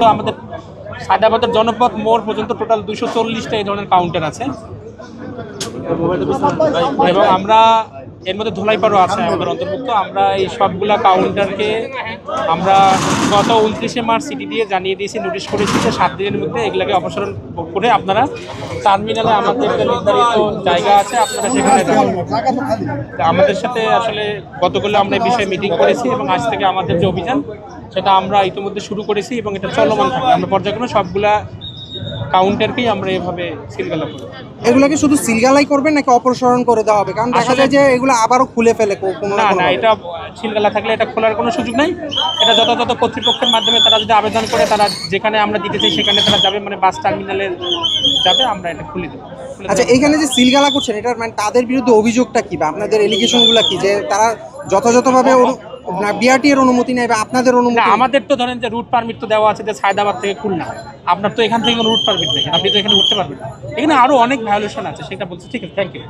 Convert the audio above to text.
তো আমাদের সায়দাবাদের জনপদ মোড় পর্যন্ত টোটাল 240টা এই ধরনের কাউন্টার আছে এবং আমরা এর মধ্যে ধোলাইপাড়ও আছে আমাদের অন্তর্ভুক্ত। আমরা এই সবগুলা কাউন্টারকে আমরা গত 29শে মার্চ সিটি দিয়ে জানিয়ে দিয়েছি, নোটিশ করেছি যে 7 দিনের মধ্যে এগুলাকে অপসারণ করে আপনারা টার্মিনালে আমাদের নির্ধারিত জায়গা আছে আপনারা সেখানে যাবেন। আমাদের সাথে আসলে গতকাল আমরা এই বিষয়ে মিটিং করেছি এবং আজ থেকে আমাদের যে অভিযান সেটা আমরা ইতিমধ্যে শুরু করেছি এবং এটা চলমান থাকবে। আমরা পর্যায়ক্রমে সবগুলা কাউন্টারকেই আমরা এভাবে সিলগালা করব। এগুলোকে শুধু সিলগালাই করবেন নাকি অপসারণ করে দেওয়া হবে? কারণ দেখা যায় যে এগুলো আবারও খুলে ফেলে না, এটা সিলগালা থাকলে এটা খোলার কোনো সুযোগ নাই। এটা যথাযথ কর্তৃপক্ষের মাধ্যমে তারা যদি আবেদন করে, তারা যেখানে আমরা দিতে চাই সেখানে তারা যাবে, মানে বাস টার্মিনালে যাবে, আমরা এটা খুলে দেবো। আচ্ছা, এইখানে যে সিলগালা করছেন এটার মানে তাদের বিরুদ্ধে অভিযোগটা কি বা আপনাদের এলিগেশনগুলো কি, যে তারা যথাযথভাবে বিআরটি এর অনুমতি নেয় বা আপনাদের অনুমতি? আমাদের তো ধরেন যে রুট পারমিট তো দেওয়া আছে যে সায়দাবাদ থেকে খুলনা, আপনার তো এখান থেকে কোনো রুট পারমিট নেই, আপনি তো এখানে উঠতে পারবেন। এখানে আরো অনেক ভায়োলেশন আছে, সেটা বলছি। ঠিক আছে, থ্যাংক ইউ।